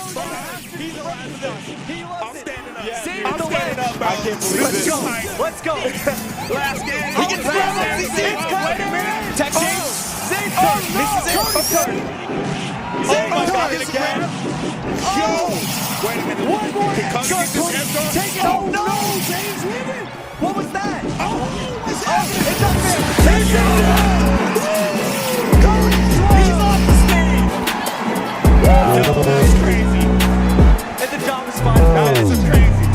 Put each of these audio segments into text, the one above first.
He loves this. He loves it. I'm standing up, bro. I can't believe this. Let's go. Last game. He gets wait a minute. Tech change. Zane's turn. This is it. Cody's turn. Oh my God, again. Yo. Wait a minute. One more. Cody gets his hands on. Take it. Oh no. Zane's winning. What was that? It's up there. He's off the stage. That's crazy. And the job is fine. That is crazy.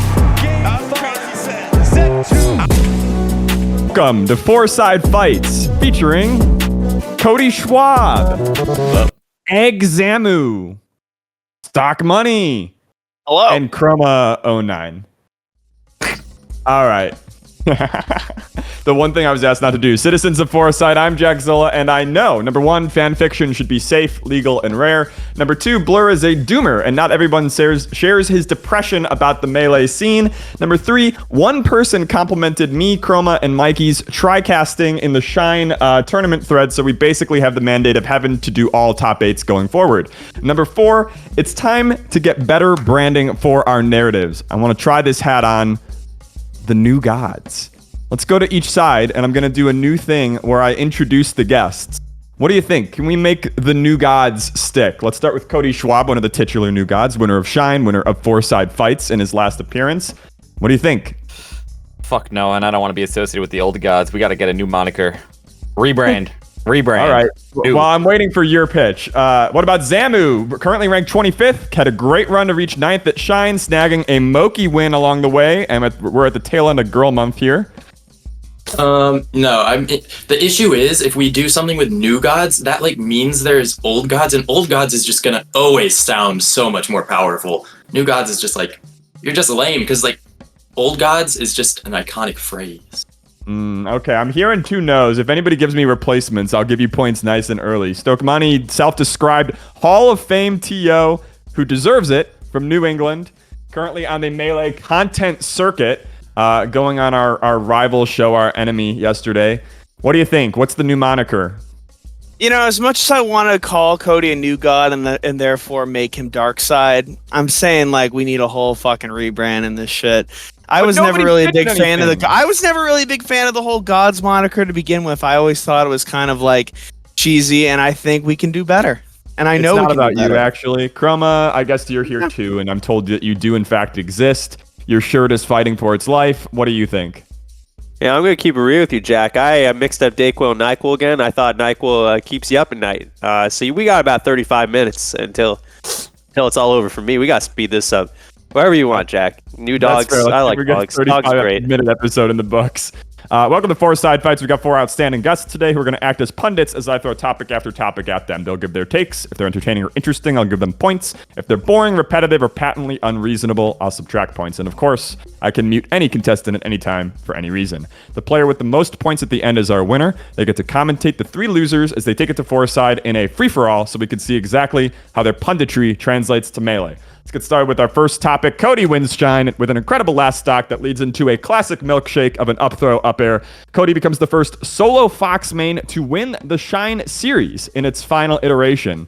Game That was a 5. crazy set. Set 2. Welcome to Fourside Fights, featuring Cody Schwab, Egg Zamu, Stock Money, Hello. and Chroma09. All right. The one thing I was asked not to do. Citizens of Fourside, I'm Jack Zola, and I know, number one, fan fiction should be safe, legal, and rare. Number two, Blur is a doomer, and not everyone shares his depression about the Melee scene. Number three, one person complimented me, Chroma, and Mikey's tri-casting in the Shine tournament thread, so we basically have the mandate of having to do all top 8s going forward. Number four, it's time to get better branding for our narratives. I want to try this hat on. The new gods. Let's go to each side, and I'm going to do a new thing where I introduce the guests. What do you think? Can we make the new gods stick? Let's start with Cody Schwab, one of the titular new gods, winner of Shine, winner of Fourside Fights in his last appearance. What do you think? Fuck no, and I don't want to be associated with the old gods. We got to get a new moniker. Rebrand. Rebrand. All right. New. Well, I'm waiting for your pitch. What about Zamu? Currently ranked 25th. Had a great run to reach 9th at Shine, snagging a Moki win along the way. And we're at the tail end of Girl Month here. No, the issue is if we do something with new gods, that like means there's old gods, and old gods is just gonna always sound so much more powerful. New gods is just like, you're just lame, because like old gods is just an iconic phrase. Okay, I'm hearing 2 no's. If anybody gives me replacements, I'll give you points nice and early. Stocmoney, self-described Hall of Fame TO, who deserves it, from New England, currently on the Melee content circuit, going on our rival show, our enemy, yesterday. What do you think? What's the new moniker? You know, as much as I want to call Cody a new god and therefore make him dark side, I'm saying like we need a whole fucking rebrand in this shit. I was never really a big fan of the whole gods moniker to begin with. I always thought it was kind of like cheesy, and I think we can do better. And I know it's not we can about do better. you, actually. Chroma, I guess you're here too, and I'm told that you do in fact exist. Your shirt is fighting for its life. What do you think? Yeah, I'm going to keep it real with you, Jack. I mixed up Dayquil and NyQuil again. I thought NyQuil keeps you up at night. So we got about 35 minutes until it's all over for me. We got to speed this up. Whatever you want, Jack. New dogs. I like dogs. Dogs are great. Minute episode in the books. Welcome to Fourside Fights. We've got 4 outstanding guests today who are going to act as pundits as I throw topic after topic at them. They'll give their takes. If they're entertaining or interesting, I'll give them points. If they're boring, repetitive, or patently unreasonable, I'll subtract points. And of course, I can mute any contestant at any time for any reason. The player with the most points at the end is our winner. They get to commentate the 3 losers as they take it to Fourside in a free-for-all so we can see exactly how their punditry translates to Melee. Let's get started with our first topic. Cody wins Shine with an incredible last stock that leads into a classic milkshake of an up throw up air. Cody becomes the first solo Fox main to win the Shine series in its final iteration.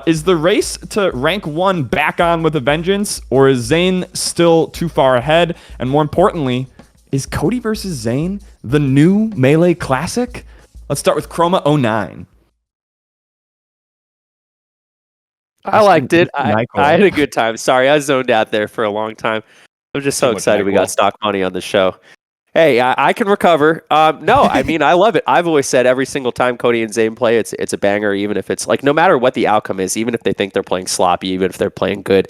Is the race to rank 1 back on with a vengeance, or is Zain still too far ahead? And more importantly, is Cody versus Zain the new Melee Classic? Let's start with Chroma09. I liked it. I had a good time. Sorry, I zoned out there for a long time. I'm just so excited we got Stock Money on the show. Hey, I can recover. No, I mean, I love it. I've always said every single time Cody and Zain play, it's a banger, even if it's like, no matter what the outcome is, even if they think they're playing sloppy, even if they're playing good.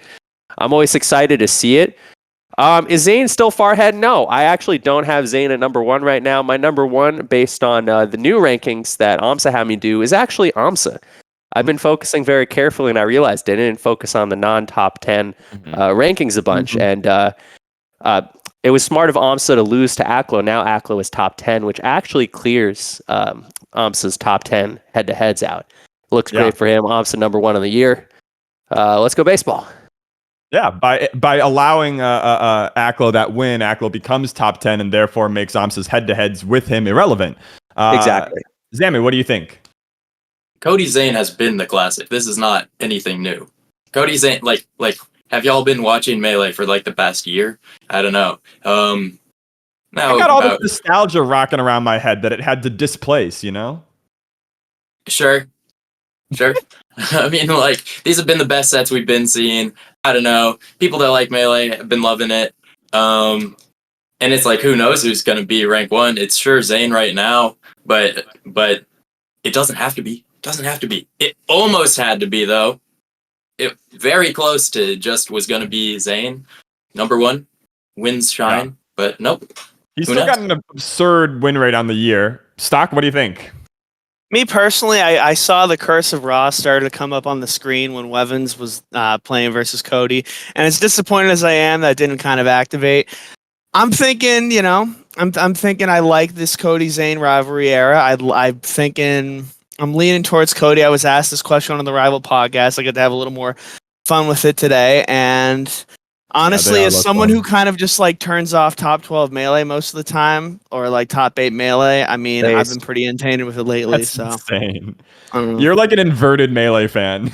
I'm always excited to see it. Is Zain still far ahead? No, I actually don't have Zain at number 1 right now. My number 1, based on the new rankings that AMSA had me do, is actually AMSA. I've been focusing very carefully, and I realized I didn't focus on the non-top 10 rankings a bunch. And it was smart of AMSA to lose to ACLO. Now ACLO is top 10, which actually clears AMSA's top 10 head-to-heads out. Looks great for him. AMSA number 1 of the year. Let's go baseball. Yeah, by allowing ACLO that win, ACLO becomes top 10 and therefore makes AMSA's head-to-heads with him irrelevant. Exactly. Zamu, what do you think? Cody Zain has been the classic. This is not anything new. Cody Zain, like, have y'all been watching Melee for like the past year? I don't know. Now I got all this nostalgia rocking around my head that it had to displace, you know? Sure. I mean, like, these have been the best sets we've been seeing. I don't know. People that like Melee have been loving it. And it's like, who knows who's going to be rank 1? It's sure Zain right now, but it doesn't have to be. It almost had to be, though. It very close to just was going to be Zain. Number 1. Wins shine. Yeah. But nope. He's still got an absurd win rate on the year. Stock, what do you think? Me personally, I saw the Curse of Ross started to come up on the screen when Wevins was playing versus Cody, and as disappointed as I am that didn't kind of activate, I'm thinking, I'm thinking I like this Cody Zain rivalry era. I'm thinking I'm leaning towards Cody. I was asked this question on the Rival podcast. I get to have a little more fun with it today, and honestly, as someone who kind of just like turns off top 12 Melee most of the time, or like top 8 Melee, I mean, I've been pretty untainted with it lately. That's so insane. You're like an inverted Melee fan.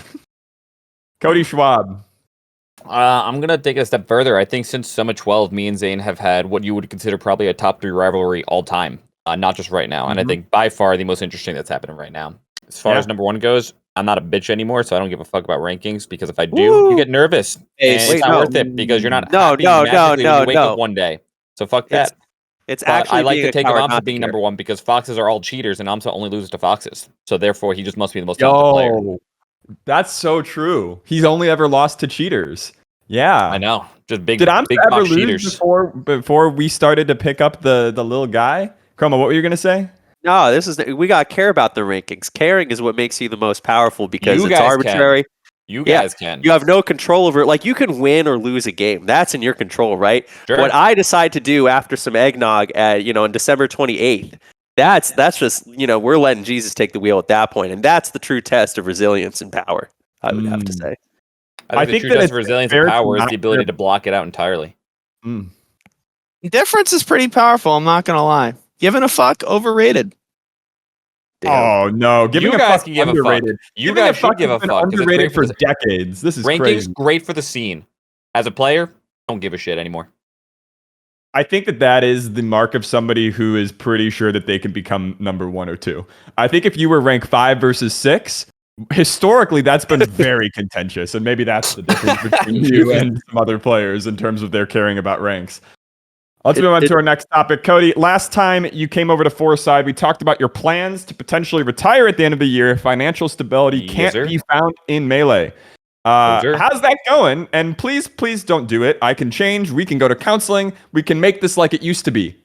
Cody Schwab. I'm gonna take it a step further. I think since Summer 12, me and Zain have had what you would consider probably a top 3 rivalry all time, not just right now. And I think by far the most interesting that's happening right now. As far as number 1 goes, I'm not a bitch anymore, so I don't give a fuck about rankings, because if I do, you get nervous. And it's not worth it, because you're not happy magically when you wake up one day. So fuck that. It's actually I like to take Amsa being number 1, because Foxes are all cheaters, and Amsa only loses to Foxes. So therefore, he just must be the most talented player. That's so true. He's only ever lost to cheaters. Yeah. I know. Just big, Did Amsa big ever box lose cheaters. before we started to pick up the little guy? Chroma, what were you going to say? No, we got to care about the rankings. Caring is what makes you the most powerful, because it's arbitrary. You guys can. You have no control over it. Like, you can win or lose a game. That's in your control, right? Sure. What I decide to do after some eggnog at, on December 28th, that's just, we're letting Jesus take the wheel at that point. And that's the true test of resilience and power, I would have to say. I think the true test of resilience and power is the ability to block it out entirely. Difference is pretty powerful, I'm not going to lie. Giving a fuck, overrated. Damn. Oh no! Giving you a guys fuck, can give underrated. A fuck. You guys should give a fuck. Underrated for decades. This is rankings crazy. Great for the scene. As a player, don't give a shit anymore. I think that is the mark of somebody who is pretty sure that they can become number 1 or 2. I think if you were ranked 5 versus 6, historically that's been very contentious, and maybe that's the difference between you and some other players in terms of their caring about ranks. Let's move on to our next topic. Cody, last time you came over to Fourside, we talked about your plans to potentially retire at the end of the year. Financial stability can't be found in Melee. How's that going? And please don't do it. I can change. We can go to counseling. We can make this like it used to be.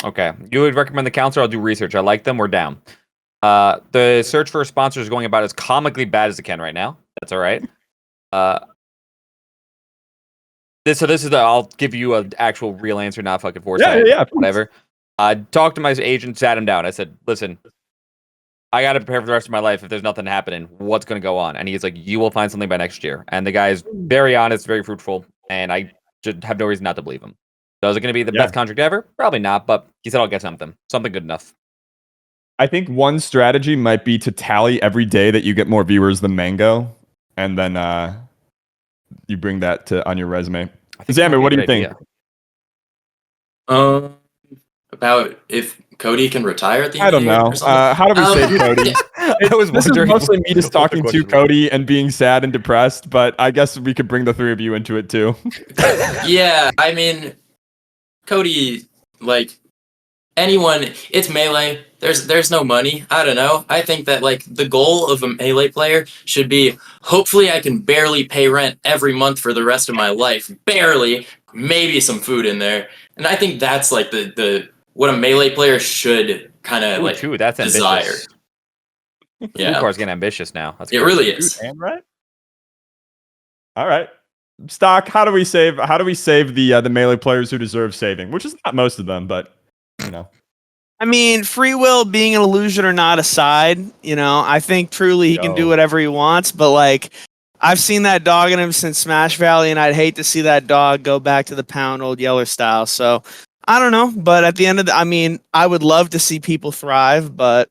Okay. You would recommend the counselor? I'll do research. I like them. We're down. The search for sponsors is going about as comically bad as it can right now. That's all right. This is I'll give you an actual real answer, not fucking Fourside. Yeah. Whatever. I talked to my agent, sat him down. I said, listen, I got to prepare for the rest of my life. If there's nothing happening, what's going to go on? And he's like, you will find something by next year. And the guy is very honest, very fruitful, and I just have no reason not to believe him. So is it going to be the best contract ever? Probably not, but he said I'll get something good enough. I think one strategy might be to tally every day that you get more viewers than Mango, and then you bring that on your resume. Zamu, what do you think? About if Cody can retire at the end I don't know. How do we save Cody? This is mostly me just talking to Cody and being sad and depressed, but I guess we could bring the 3 of you into it too. Yeah, I mean, Cody, like, anyone, it's Melee. There's no money. I don't know. I think that, like, the goal of a Melee player should be, hopefully I can barely pay rent every month for the rest of my life. Barely. Maybe some food in there. And I think that's, like, the what a Melee player should kind of, like, that's desire. Ambitious. Yeah. Food Core's getting ambitious now. That's it really is. And right? All right. Stock, how do we save the Melee players who deserve saving? Which is not most of them, but, I mean, free will being an illusion or not aside, I think truly he can do whatever he wants, but like, I've seen that dog in him since Smash Valley, and I'd hate to see that dog go back to the pound old Yeller style. So I don't know, but at the end of I would love to see people thrive, but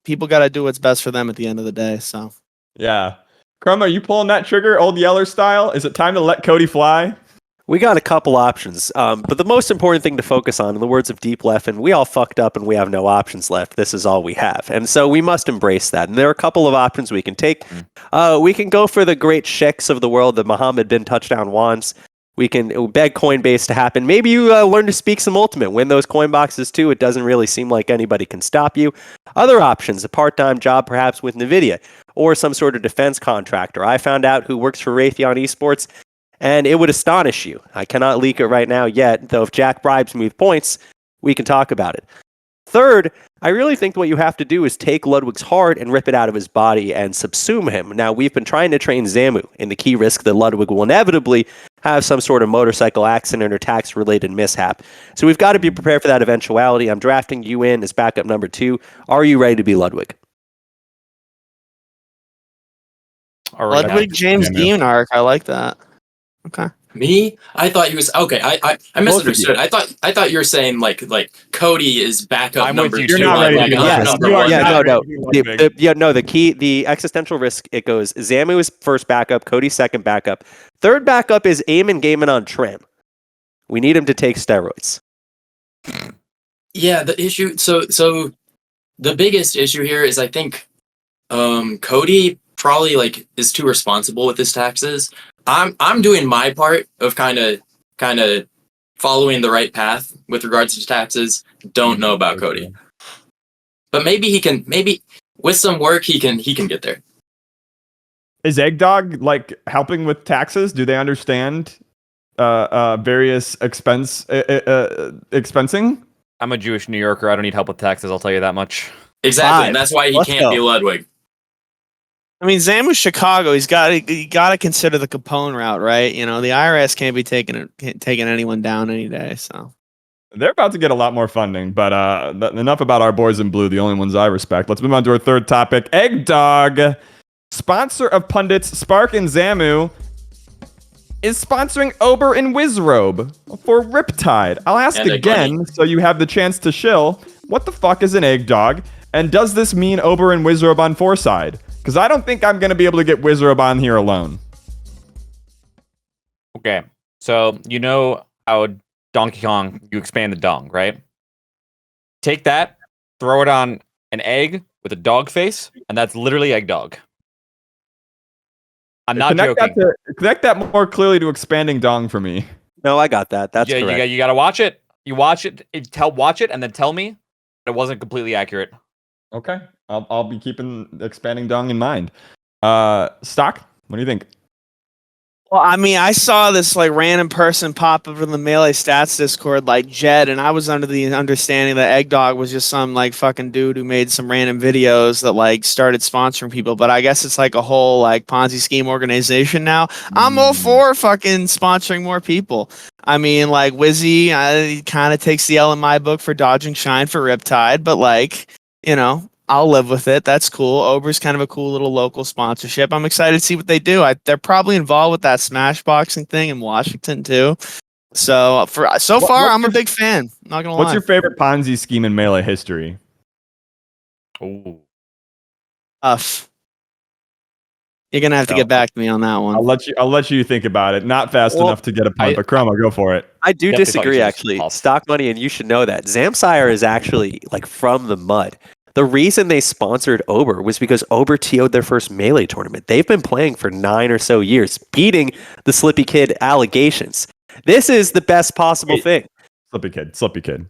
people got to do what's best for them at the end of the day. So yeah. Crumb, are you pulling that trigger, old Yeller style? Is it time to let Cody fly? We got a couple options, but the most important thing to focus on, in the words of Deep Left, and we all fucked up and we have no options left. This is all we have. And so we must embrace that. And there are a couple of options we can take. We can go for the great sheikhs of the world, the Mohammed bin touchdown Juans. We can beg Coinbase to happen. Maybe you learn to speak some Ultimate. Win those coin boxes too. It doesn't really seem like anybody can stop you. Other options, a part-time job perhaps with NVIDIA or some sort of defense contractor. I found out who works for Raytheon Esports, and it would astonish you. I cannot leak it right now yet, though if Jack bribes me with points, we can talk about it. Third, I really think what you have to do is take Ludwig's heart and rip it out of his body and subsume him. Now, we've been trying to train Zamu in the key risk that Ludwig will inevitably have some sort of motorcycle accident or tax-related mishap. So we've got to be prepared for that eventuality. I'm drafting you in as backup number 2. Are you ready to be Ludwig? Ludwig James Dean arc. I like that. Okay. Me? I thought he was okay. I misunderstood. I thought you were saying like Cody is backup I'm number with you. 2. You're not ready to be Yes. number 1. The existential risk, it goes Zamu is first backup, Cody second backup. Third backup is Eamon Gaiman on trim. We need him to take steroids. Yeah, the issue. So the biggest issue here is I think Cody probably like is too responsible with his taxes. I'm doing my part of kind of following the right path with regards to taxes. Don't know about Cody, but maybe with some work he can get there. Is Eggdog like helping with taxes? Do they understand various expensing? I'm a Jewish New Yorker. I don't need help with taxes. I'll tell you that much. Exactly, and that's why he Let's can't go. be Ludwig. I mean, Zamu's Chicago. You got to consider the Capone route, right? You know, the IRS can't be taking anyone down any day. So They're about to get a lot more funding, but enough about our boys in blue, the only ones I respect. Let's move on to our third topic. Eggdog, sponsor of pundits Spark and Zamu, is sponsoring Ober and Wizrobe for Riptide. I'll ask And again, so you have the chance to shill. What the fuck is an Eggdog? And does this mean Ober and Wizrobe on Fourside? Because I don't think I'm going to be able to get Wizrobe on here alone. Okay, so you know how Donkey Kong, you expand the dong, right? Take that, throw it on an egg with a dog face, and that's literally Egg Dog. I'm not joking. Connect that more clearly to expanding dong for me. No, I got that. That's correct. You got to watch it. You watch it, watch it, and then tell me that it wasn't completely accurate. Okay. I'll be keeping expanding dong in mind. Stock, what do you think? Well, I mean, I saw this like random person pop up in the Melee Stats Discord, like Jed, and I was under the understanding that Eggdog was just some like fucking dude who made some random videos that like started sponsoring people. But I guess it's like a whole like Ponzi scheme organization now. I'm all for fucking sponsoring more people. I mean, like Wizzy kind of takes the L in my book for dodging shine for Riptide, but like, you know, I'll live with it. That's cool. Ober's kind of a cool little local sponsorship. I'm excited to see what they do. They're probably involved with that Smash boxing thing in Washington too. So far, I'm a big fan. Not gonna lie. What's your favorite Ponzi scheme in Melee history? Ooh. You're gonna have to get back to me on that one. I'll let you think about it. Not fast enough to get a point, but Chroma, go for it. I do Definitely disagree, actually. Stock money, and you should know that. Zamsire is actually like from the mud. The reason they sponsored Ober was because Ober TO'd their first Melee tournament. They've been playing for 9 or so years, beating the Slippy Kid allegations. This is the best possible thing. Slippy Kid.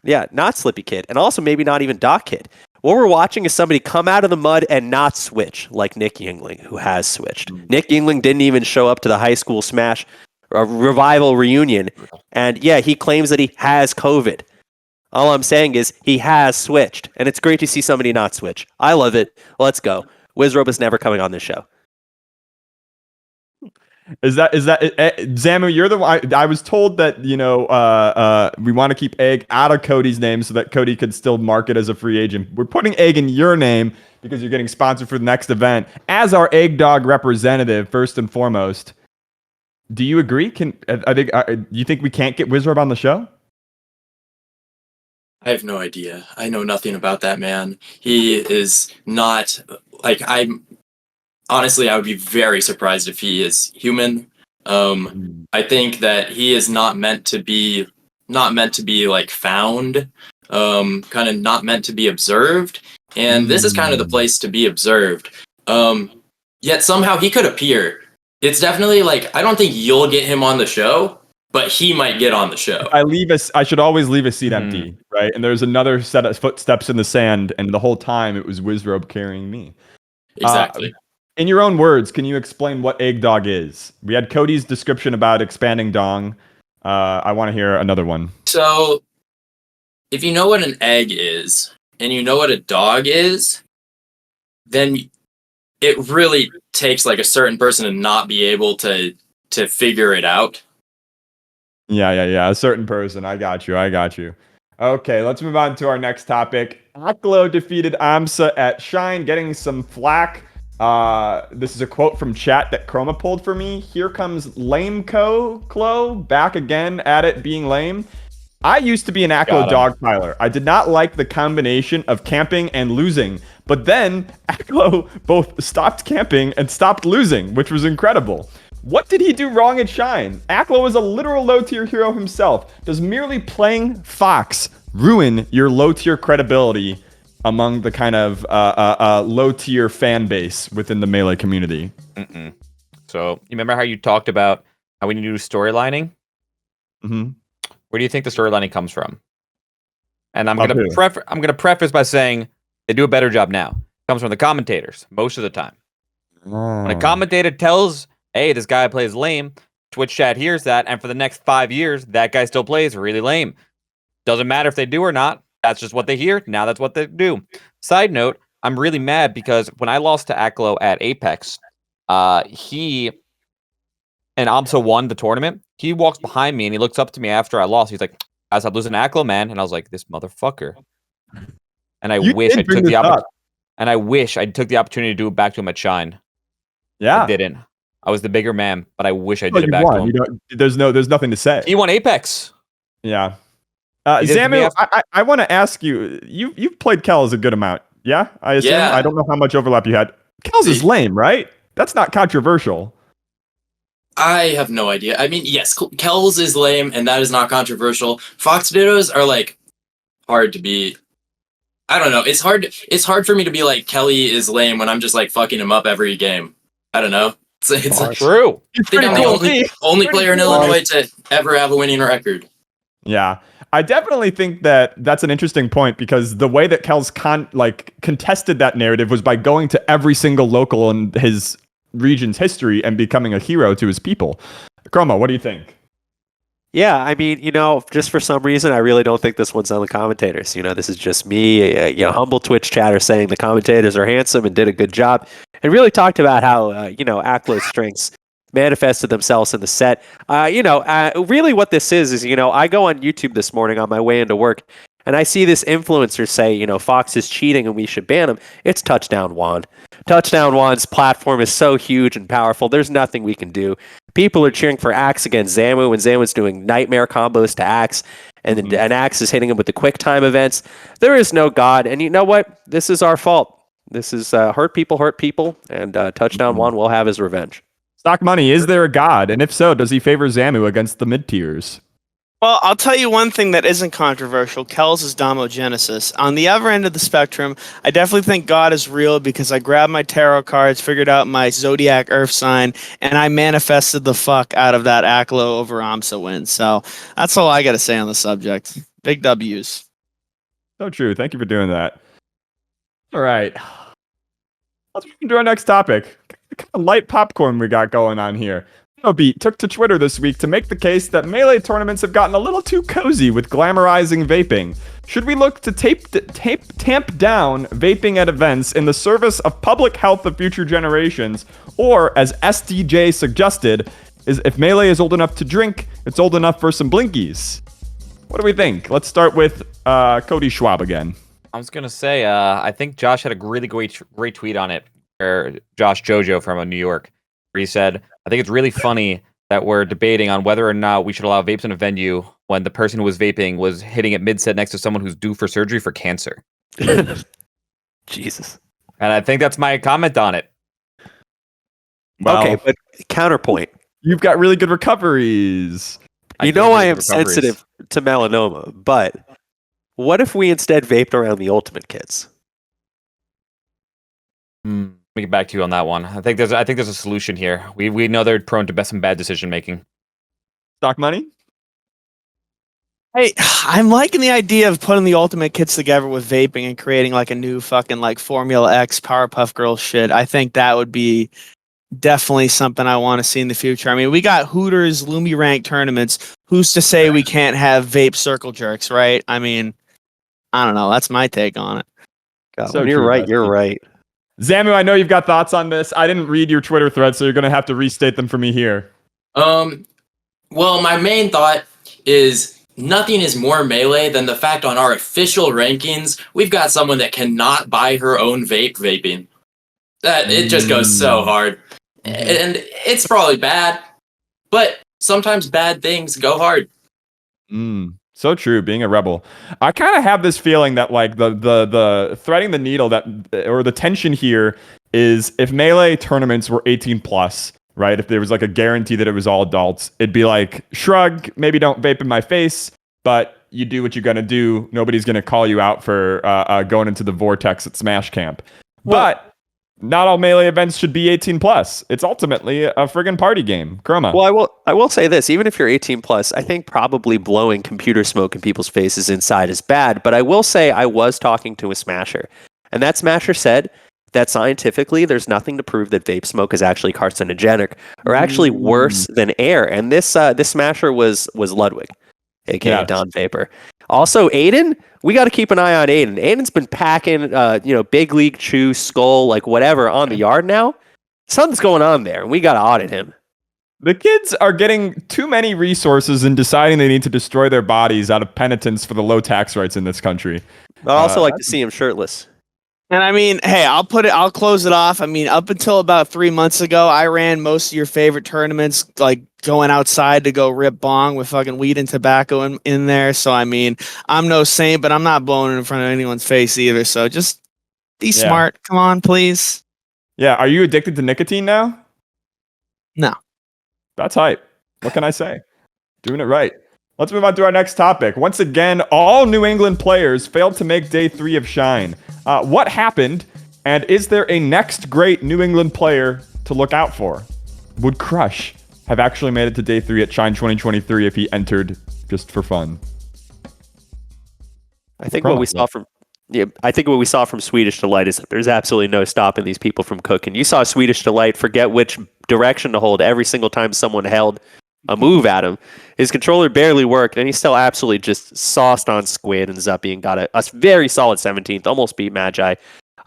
Yeah, not Slippy Kid, and also maybe not even Doc Kid. What we're watching is somebody come out of the mud and not switch, like Nick Yingling, who has switched. Nick Yingling didn't even show up to the high school Smash revival reunion, and yeah, he claims that he has COVID. All I'm saying is he has switched, and it's great to see somebody not switch. I love it. Let's go. Wizrobe is never coming on this show. Is that Zamu? You're the one. I was told that we want to keep Egg out of Cody's name so that Cody could still market as a free agent. We're putting Egg in your name because you're getting sponsored for the next event as our Egg Dog representative. First and foremost, do you agree? You think we can't get Wizrobe on the show? I have no idea. I know nothing about that man. He is not like honestly, I would be very surprised if he is human. I think that he is not meant to be like found, kind of not meant to be observed. And this is kind of the place to be observed. Yet somehow he could appear. It's definitely like, I don't think you'll get him on the show, but he might get on the show. I should always leave a seat empty, right? And there's another set of footsteps in the sand, and the whole time it was Wizrobe carrying me. Exactly. In your own words, can you explain what egg dog is? We had Cody's description about expanding dong. I want to hear another one. So, if you know what an egg is, and you know what a dog is, then it really takes like a certain person to not be able to figure it out. Yeah. A certain person. I got you. Okay, let's move on to our next topic. Aklo defeated Amsa at Shine, getting some flack. This is a quote from chat that Chroma pulled for me. Here comes Klo back again at it being lame. I used to be an Aklo dogpiler. I did not like the combination of camping and losing, but then Aklo both stopped camping and stopped losing, which was incredible. What did he do wrong at Shine? Aklo is a literal low-tier hero himself. Does merely playing Fox ruin your low-tier credibility among the kind of low-tier fan base within the Melee community? So, you remember how you talked about how we need to do storylining? Mm-hmm. Where do you think the storylining comes from? And I'm gonna preface by saying they do a better job now. It comes from the commentators most of the time. When a commentator tells, hey, this guy plays lame, Twitch chat hears that, and for the next 5 years, that guy still plays really lame. Doesn't matter if they do or not. That's just what they hear. Now that's what they do. Side note, I'm really mad because when I lost to Aklo at Apex, he and Amsa won the tournament. He walks behind me and he looks up to me after I lost. He's like, I was losing to Aklo, man. And I was like, this motherfucker. And I wish I took the opportunity. And I wish I took the opportunity to do it back to him at Shine. Yeah. I didn't. I was the bigger man, but I wish I did it back to him. There's nothing to say. He won Apex. Yeah. Zamu, I want to ask you, you've played Kells a good amount, yeah? I assume? Yeah. I don't know how much overlap you had. Kells is lame, right? That's not controversial. I have no idea. I mean, yes, Kells is lame, and that is not controversial. Fox Dittos are like hard to be. I don't know. It's hard for me to be like Kelly is lame when I'm just like fucking him up every game. I don't know. It's like, true. I think I'm the only player in Illinois to ever have a winning record. Yeah. I definitely think that that's an interesting point because the way that Kells contested that narrative was by going to every single local in his region's history and becoming a hero to his people. Chroma, what do you think? Yeah, I mean, just for some reason, I really don't think this one's on the commentators. This is just me, humble Twitch chatter saying the commentators are handsome and did a good job, and really talked about how, Aklo's strengths manifested themselves in the set. Really what this is, I go on YouTube this morning on my way into work, and I see this influencer say, Fox is cheating and we should ban him. It's Touchdown Juan. Touchdown Juan's platform is so huge and powerful. There's nothing we can do. People are cheering for Axe against Zamu, and Zamu's doing nightmare combos to Axe, and Axe is hitting him with the quick time events. There is no God, and you know what? This is our fault. This is hurt people, and Touchdown Juan will have his revenge. Stock Money, is there a God? And if so, does he favor Zamu against the mid-tiers? Well, I'll tell you one thing that isn't controversial. Kells is Damogenesis. On the other end of the spectrum, I definitely think God is real because I grabbed my tarot cards, figured out my zodiac earth sign, and I manifested the fuck out of that Aklo over Amsa win. So that's all I got to say on the subject. Big W's. So true. Thank you for doing that. All right. Let's move into our next topic. The kind of light popcorn we got going on here. Beat took to Twitter this week to make the case that Melee tournaments have gotten a little too cozy with glamorizing vaping. Should we look to tamp down vaping at events in the service of public health of future generations? Or, as SDJ suggested, is if Melee is old enough to drink, it's old enough for some blinkies. What do we think? Let's start with Cody Schwab again. I was going to say, I think Josh had a really great tweet on it, or Josh Jojo from New York, where he said, I think it's really funny that we're debating on whether or not we should allow vapes in a venue when the person who was vaping was hitting it mid-set next to someone who's due for surgery for cancer. Jesus. And I think that's my comment on it. Well, Okay, but counterpoint. you've got really good recoveries. You know I am sensitive to melanoma, but what if we instead vaped around the Ultimate Kits? Let me get back to you on that one. I think there's a solution here. We know they're prone to some bad decision making. Stock money? Hey, I'm liking the idea of putting the Ultimate Kits together with vaping and creating like a new fucking like Formula X Powerpuff Girls shit. I think that would be definitely something I want to see in the future. I mean, we got Hooters Lumi rank tournaments. Who's to say we can't have vape circle jerks, right? I mean, I don't know. That's my take on it. God, So you're true, right. Dusty. You're right. Zamu, I know you've got thoughts on this. I didn't read your Twitter thread, so you're going to have to restate them for me here. Well, my main thought is nothing is more melee than the fact on our official rankings, we've got someone that cannot buy her own vaping. That it just goes so hard. And it's probably bad, but sometimes bad things go hard. So true, being a rebel. I kind of have this feeling that like the threading the needle that or the tension here is if melee tournaments were 18 plus, right? If there was like a guarantee that it was all adults, it'd be like shrug, maybe don't vape in my face, but you do what you're gonna do. Nobody's gonna call you out for going into the vortex at Smash Camp. But not all melee events should be 18 plus. It's ultimately a friggin' party game. Chroma. Well, I will say this: even if you're 18 plus, I think probably blowing computer smoke in people's faces inside is bad. But I will say I was talking to a smasher, and that smasher said that scientifically there's nothing to prove that vape smoke is actually carcinogenic or actually worse than air. And this smasher was Ludwig, aka Don Vaper. Also, Aiden, we got to keep an eye on Aiden. Aiden's been packing, big league chew, skull, like whatever on the yard now. Something's going on there, and we got to audit him. The kids are getting too many resources and deciding they need to destroy their bodies out of penitence for the low tax rates in this country. I'd also like to see him shirtless. And I mean, hey, I'll close it off. I mean, up until about 3 months ago, I ran most of your favorite tournaments, like going outside to go rip bong with fucking weed and tobacco in there. So, I mean, I'm no saint, but I'm not blowing it in front of anyone's face either. So just be smart. Come on, please. Yeah. Are you addicted to nicotine now? No. That's hype. What can I say? Doing it right. Let's move on to our next topic. Once again, all New England players failed to make day 3 of Shine. What happened, and is there a next great New England player to look out for? Would Crush have actually made it to day 3 at Shine 2023 if he entered just for fun? I think what we saw from Swedish Delight is that there's absolutely no stopping these people from cooking. You saw Swedish Delight forget which direction to hold every single time someone held a move at him. His controller barely worked, and he still absolutely just sauced on Squid and Zuppy and got a very solid 17th, almost beat Magi.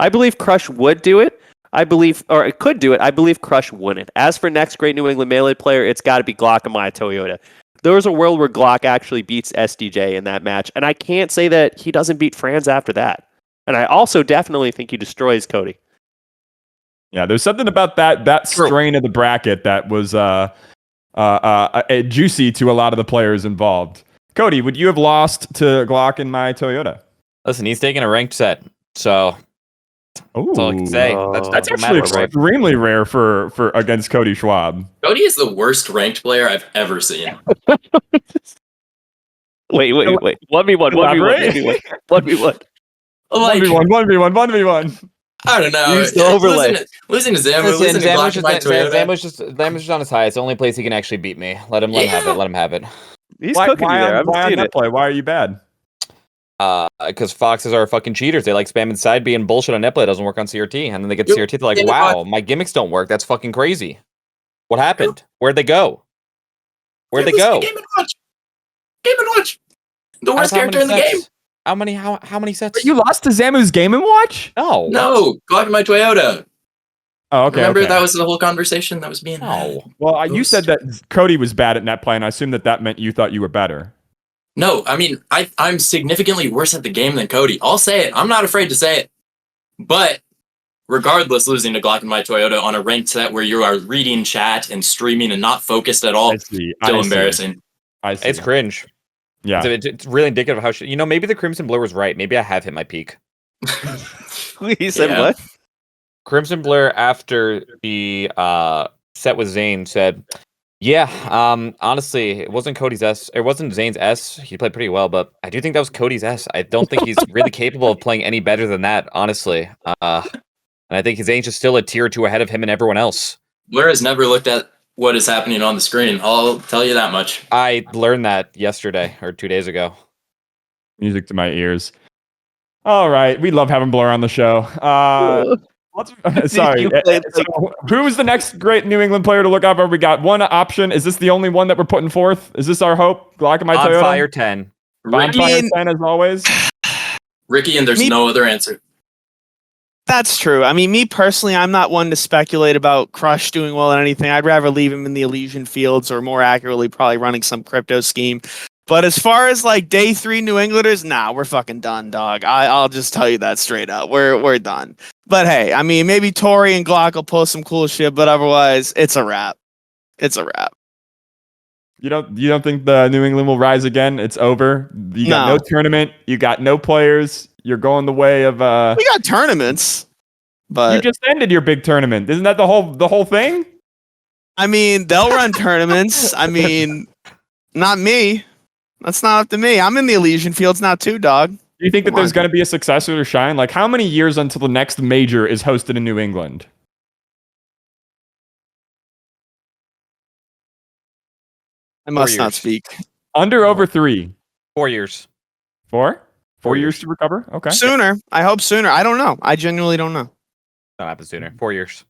I believe Crush would do it. It could do it. I believe Crush wouldn't. As for next great New England Melee player, it's got to be Glock and my Toyota. There was a world where Glock actually beats SDJ in that match, and I can't say that he doesn't beat Franz after that. And I also definitely think he destroys Cody. Yeah, there's something about that strain of the bracket that was juicy to a lot of the players involved. Cody, would you have lost to Glock in my Toyota? Listen, he's taking a ranked set, so that's all I can say. That's actually extremely rare for against Cody Schwab. Cody is the worst ranked player I've ever seen. Wait. 1v1. 1v1. 1v1. Like, 1v1. I don't know. Use the overlay. Losing to Zamu, losing to Glock and my Toyota. Zamu's just on his high. It's the only place he can actually beat me. Let him have it. Let him have it. He's cooking you there. Why on that play? Why are you bad? Because Foxes are fucking cheaters. They like spamming side B and bullshit on netplay. It doesn't work on CRT. And then they get to CRT. They're like, wow, my gimmicks don't work. That's fucking crazy. What happened? Where'd they go? Game and Watch. The worst character in the game. How many sets? You lost to Zamu's Game & Watch? No, Glock and my Toyota. Oh, okay. Remember that was the whole conversation that was being had. Well, you said that Cody was bad at netplay, and I assume that meant you thought you were better. No, I mean, I'm significantly worse at the game than Cody. I'll say it. I'm not afraid to say it. But regardless, losing to Glock and my Toyota on a ranked set where you are reading chat and streaming and not focused at all, still embarrassing. I see. It's cringe. Yeah. It's really indicative of how maybe the Crimson Blur was right. Maybe I have hit my peak. He said what? Crimson Blur after the set with Zain said, "Yeah, honestly, it wasn't Cody's S. It wasn't Zane's S. He played pretty well, but I do think that was Cody's S. I don't think he's really capable of playing any better than that, honestly. And I think Zane's just still a tier or two ahead of him and everyone else." Blair has never looked at what is happening on the screen. I'll tell you that much. I learned that yesterday or 2 days ago. Music to my ears. All right, we love having Blur on the show. Sorry. So who's the next great New England player to look up? We got one option. Is this the only one that we're putting forth? Is this our hope? Glock my Toyota? Fire 10. Bonfire 10 as always. Ricky, and there's no other answer. That's true. I mean, me personally, I'm not one to speculate about Crush doing well at anything. I'd rather leave him in the Elysian Fields, or more accurately, probably running some crypto scheme. But as far as like day 3 New Englanders, nah, we're fucking done, dog. I'll just tell you that straight up. We're done. But hey, I mean, maybe Tori and Glock will pull some cool shit, but otherwise, it's a wrap. It's a wrap. You don't think the New England will rise again? It's over. You got no tournament. You got no players. You're going the way of we got tournaments, but you just ended your big tournament. Isn't that the whole thing? I mean, they'll run tournaments. I mean, not me. That's not up to me. I'm in the Elysian Fields now too, dog. Do you think that there's going to be a successor to Shine? Like, how many years until the next major is hosted in New England? I must not speak. Under over 3. 4 years. 4? 4 years to recover? Okay. Sooner. I hope sooner. I don't know. I genuinely don't know. That'll happen sooner. 4 years.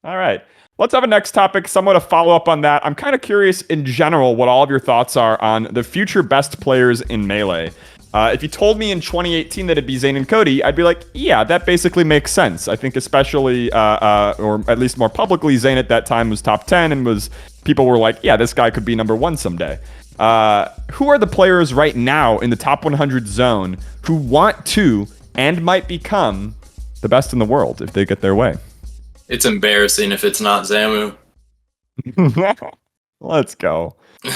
All right. Let's have a next topic, somewhat a follow-up on that. I'm kind of curious in general what all of your thoughts are on the future best players in Melee. If you told me in 2018 that it'd be Zain and Cody, I'd be like, yeah, that basically makes sense. I think especially, or at least more publicly, Zain at that time was top 10 and people were like, yeah, this guy could be number 1 someday. Who are the players right now in the top 100 zone who want to and might become the best in the world if they get their way? It's embarrassing if it's not Zamu. Let's go.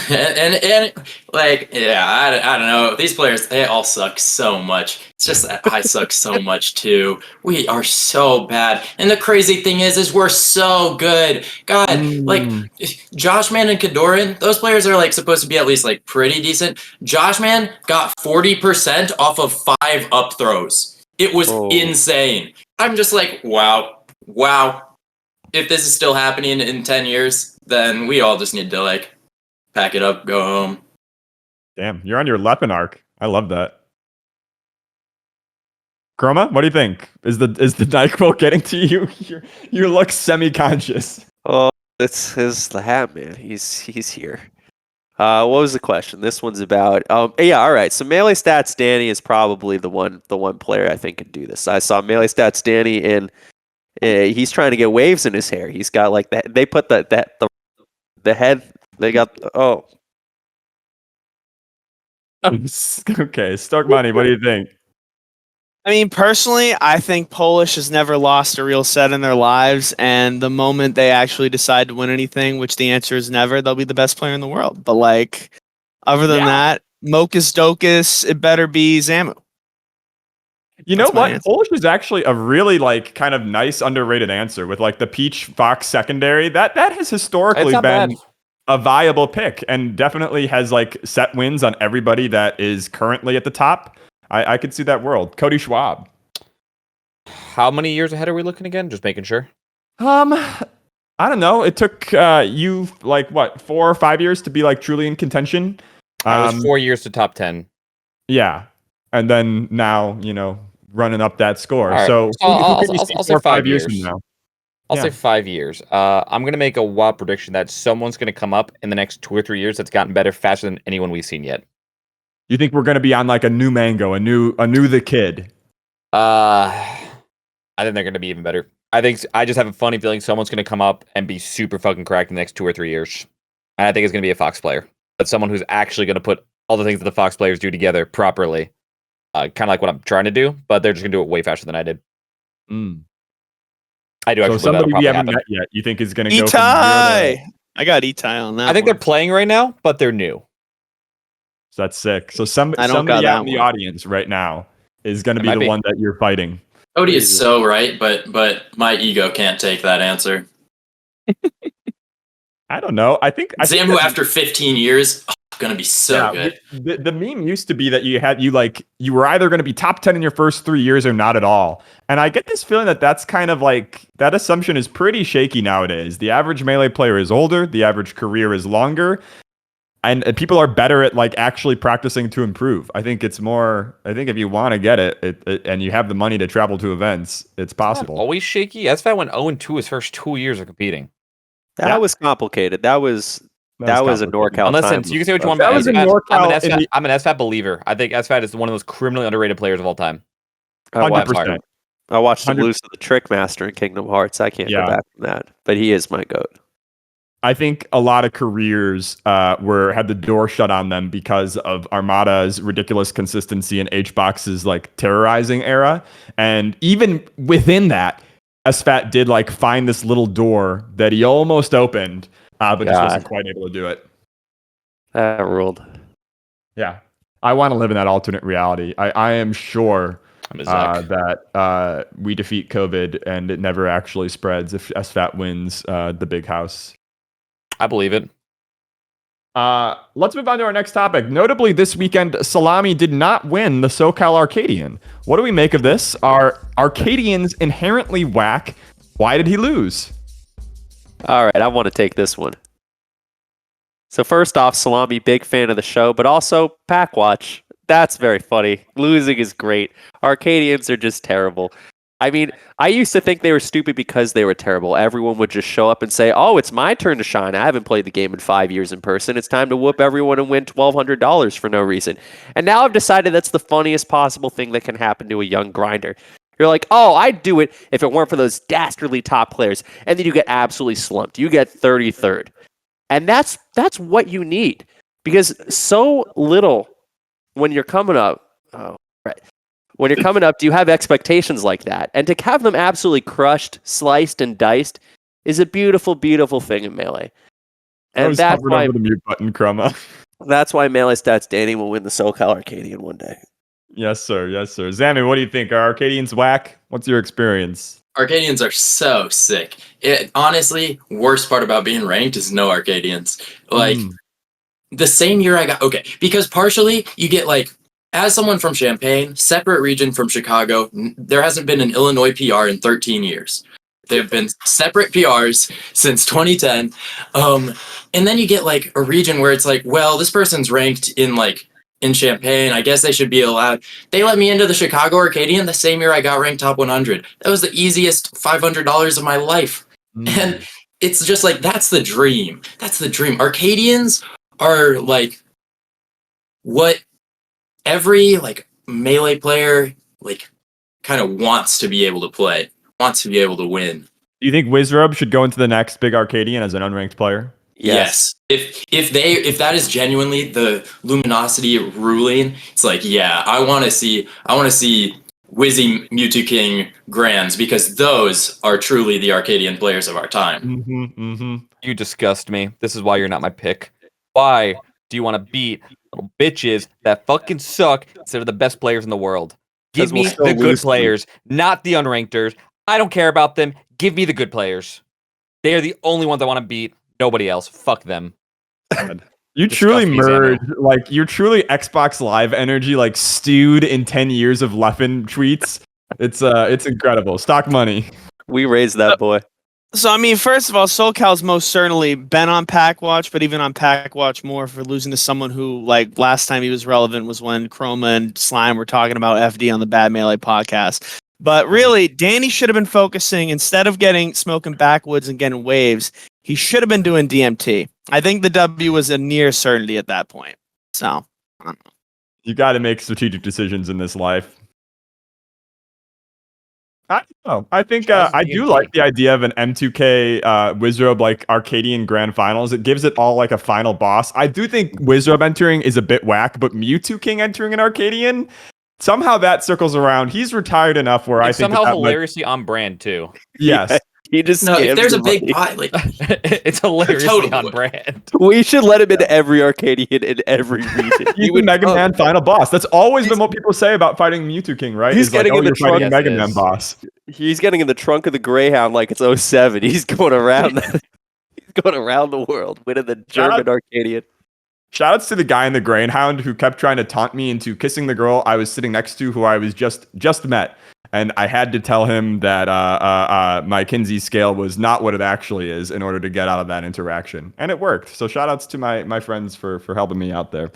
and like, yeah, I don't know. These players, they all suck so much. It's just that I suck so much too. We are so bad. And the crazy thing is we're so good. God, like Joshman and Kadoran, those players are like supposed to be at least like pretty decent. Joshman got 40% off of 5 up throws. It was insane. I'm just like, wow. If this is still happening in 10 years, then we all just need to like pack it up, go home. Damn, you're on your Leppen arc. I love that. Chroma, what do you think? Is the NyQuil getting to you? You look semi-conscious. Oh, it's the hat, man. He's here. What was the question? This one's about. Yeah, all right. So Melee Stats Danny is probably the one player I think can do this. I saw Melee Stats Danny in. He's trying to get waves in his hair. He's got like that. They put the head. They got Okay, Stoke Money. What do you think? I mean, personally, I think Polish has never lost a real set in their lives, and the moment they actually decide to win anything, which the answer is never, they'll be the best player in the world. But like, other than that, Mokus Dokus, it better be Zamu. You know what? Polish is actually a really like kind of nice underrated answer with like the Peach Fox secondary. That has historically been a viable pick and definitely has like set wins on everybody that is currently at the top. I could see that world. Cody Schwab. How many years ahead are we looking again? Just making sure. I don't know. It took you like what 4 or 5 years to be like truly in contention. I was 4 years to top 10. Yeah, and then now running up that score. Right. So I'll say 5 years from now. I'll say 5 years. I'm going to make a wild prediction that someone's going to come up in the next 2 or 3 years that's gotten better faster than anyone we've seen yet. You think we're going to be on like a new Mango, a new the Kid? I think they're going to be even better. I just have a funny feeling someone's going to come up and be super fucking cracked in the next 2 or 3 years. And I think it's going to be a Fox player. But someone who's actually going to put all the things that the Fox players do together properly. Kind of like what I'm trying to do, but they're just going to do it way faster than I did. I do actually. So somebody we haven't met yet, you think is going to go from I got Itai on that. I think they're playing right now, but they're new. So that's sick. So somebody out in the audience right now is going to be the one that you're fighting. Cody is so right, but my ego can't take that answer. I don't know. I think Zamu after 15 years, gonna be so good. The meme used to be that you were either going to be top 10 in your first 3 years or not at all. And I get this feeling that that's kind of like that assumption is pretty shaky nowadays. The average Melee player is older, the average career is longer, and people are better at like actually practicing to improve. I think if you want to get it, and you have the money to travel to events, it's possible. Always shaky. SFAT went 0-2 his first 2 years of competing. That was complicated. That was a NorCal Listen, time. you can say what you want about SFAT. I'm an SFAT believer. I think SFAT is one of those criminally underrated players of all time. 100%. I watched him lose to the Trickmaster in Kingdom Hearts. I can't go back from that. But he is my GOAT. I think a lot of careers had the door shut on them because of Armada's ridiculous consistency and HBox's like terrorizing era. And even within that, SFAT did like find this little door that he almost opened, but just wasn't quite able to do it. That ruled. Yeah. I want to live in that alternate reality. I am sure that we defeat COVID and it never actually spreads if SFAT wins the big house. I believe it. Let's move on to our next topic. Notably, this weekend, Salami did not win the SoCal Arcadian. What do we make of this? Are Arcadians inherently whack? Why did he lose? All right, I want to take this one. So first off, Salami, big fan of the show, but also Pack Watch. That's very funny. Losing is great. Arcadians are just terrible. I mean, I used to think they were stupid because they were terrible. Everyone would just show up and say, oh, it's my turn to shine. I haven't played the game in 5 years in person. It's time to whoop everyone and win $1,200 for no reason. And now I've decided that's the funniest possible thing that can happen to a young grinder. You're like, oh, I'd do it if it weren't for those dastardly top players. And then you get absolutely slumped. You get 33rd. And that's what you need. Because so little when you're coming up... Oh, right. When you're coming up, do you have expectations like that? And to have them absolutely crushed, sliced, and diced is a beautiful, beautiful thing in Melee. And that's why over the mute button, Chroma. That's why Melee Stats Danny will win the SoCal Arcadian one day. Yes, sir. Yes, sir. Zamu, what do you think? Are Arcadians whack? What's your experience? Arcadians are so sick. Honestly, worst part about being ranked is no Arcadians. Like, the same year I got... Okay, because partially you get, like, as someone from Champaign, separate region from Chicago, there hasn't been an Illinois PR in 13 years. There have been separate PRs since 2010. And then you get like a region where it's like, well, this person's ranked in Champaign. I guess they should be allowed. They let me into the Chicago Arcadian the same year I got ranked top 100. That was the easiest $500 of my life. And it's just like, that's the dream. That's the dream. Arcadians are like what every like Melee player like kind of wants to be able to play, wants to be able to win. Do you think Wizrub should go into the next big Arcadian as an unranked player? Yes. If that is genuinely the Luminosity ruling, it's like, yeah, I want to see Wizzy, Mewtwo King, Grands, because those are truly the Arcadian players of our time. You disgust me. This is why you're not my pick. Why do you want to beat little bitches that fucking suck instead of the best players in the world? Give me the good players, not the unrankeders. I don't care about them. Give me the good players. They are the only ones I want to beat. Nobody else. Fuck them. You truly merged, like, you're truly Xbox Live energy, like, stewed in 10 years of Leffen tweets. It's incredible. Stock money. We raised that boy. So, I mean, first of all, SoCal's most certainly been on Pack Watch, but even on Pack Watch more for losing to someone who, like, last time he was relevant was when Chroma and Slime were talking about FD on the Bad Melee podcast. But really, Danny should have been focusing, instead of smoking backwoods and getting waves, he should have been doing DMT. I think the W was a near certainty at that point. So, I don't know. You got to make strategic decisions in this life. I don't know. I think I do like the idea of an M2K Wizrobe like Arcadian Grand Finals. It gives it all like a final boss. I do think Wizrobe entering is a bit whack, but Mewtwo King entering an Arcadian, somehow that circles around. He's retired enough where I think somehow hilariously on brand too. Yes. He just if there's a big pot, like it's hilariously on brand. We should let him into every Arcadian in every region. He would Mega Man final boss. That's always been what people say about fighting Mewtwo King, right? He's getting in the trunk. Mega Man boss. He's getting in the trunk of the Greyhound like it's 07. He's going around. going around the world, winning the German Arcadian. Shoutouts to the guy in the Greyhound who kept trying to taunt me into kissing the girl I was sitting next to, who I was just met, and I had to tell him that my Kinsey scale was not what it actually is in order to get out of that interaction, and it worked. So shoutouts to my friends for helping me out there.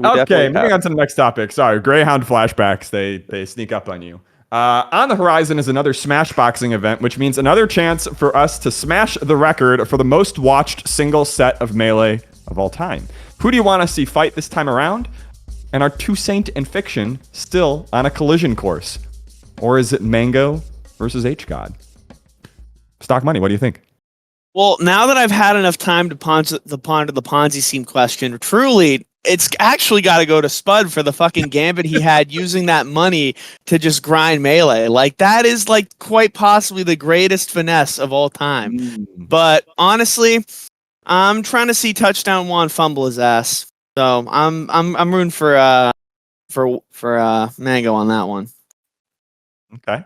Okay, moving on to the next topic. Sorry, Greyhound flashbacks. They sneak up on you. On the horizon is another Smash Boxing event, which means another chance for us to smash the record for the most watched single set of Melee of all time. Who do you want to see fight this time around? And are Two Saint and Fiction still on a collision course? Or is it Mango versus H-God? Stock Money, what do you think? Well, now that I've had enough time to ponder the Ponzi scheme question, truly, it's actually got to go to Spud for the fucking gambit he had using that money to just grind Melee. Like, that is like quite possibly the greatest finesse of all time. But honestly, I'm trying to see touchdown Juan fumble his ass. So I'm rooting for Mango on that one. Okay.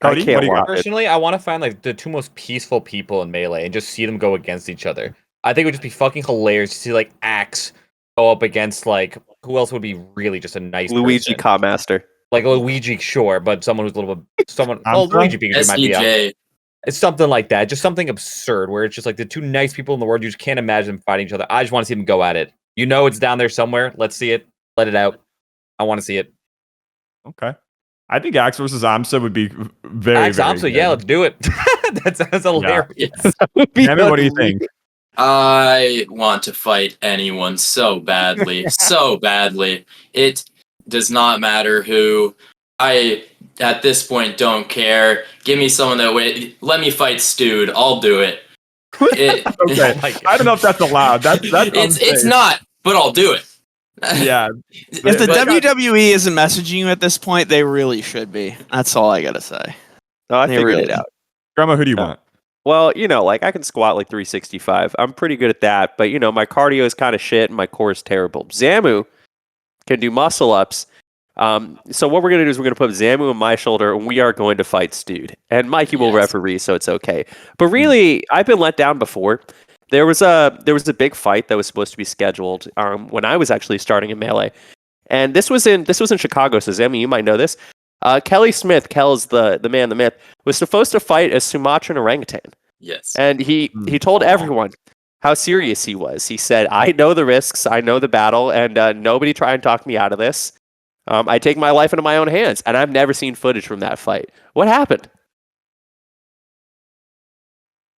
Cody, I can't what do you got? Personally, I want to find like the two most peaceful people in Melee and just see them go against each other. I think it would just be fucking hilarious to see like Axe go up against like who else would be really just a nice Luigi person? Copmaster. Like Luigi, sure, but someone who's a little bit Luigi Pikachu might be out. It's something like that, just something absurd where it's just like the two nice people in the world. You just can't imagine them fighting each other. I just want to see them go at it. You know, it's down there somewhere. Let's see it. Let it out. I want to see it. Okay. I think Axe versus Amsa would be very, Axe very Amsa, good. yeah, let's do it. That sounds hilarious. Damon, what do you think? I want to fight anyone so badly, so badly. It does not matter who. I, at this point, don't care. Give me someone let me fight Stewed. I'll do it. Okay. I don't know if that's allowed. It's not, but I'll do it. Yeah. If the WWE isn't messaging you at this point, they really should be. That's all I gotta say. No, I They figured really it out. Grandma, who do you want? Well, you know, like I can squat like 365. I'm pretty good at that, but you know, my cardio is kind of shit and my core is terrible. Zamu can do muscle ups. So what we're gonna do is we're gonna put Zamu on my shoulder and we are going to fight Stewed. And Mikey will referee, so it's okay. But really, I've been let down before. There was a big fight that was supposed to be scheduled when I was actually starting in Melee, and this was in Chicago. So Zamu, you might know this. Kelly Smith, Kel's the man, the myth, was supposed to fight a Sumatran orangutan. Yes, and he told everyone how serious he was. He said, "I know the risks, I know the battle, and nobody try and talk me out of this. I take my life into my own hands." And I've never seen footage from that fight. What happened?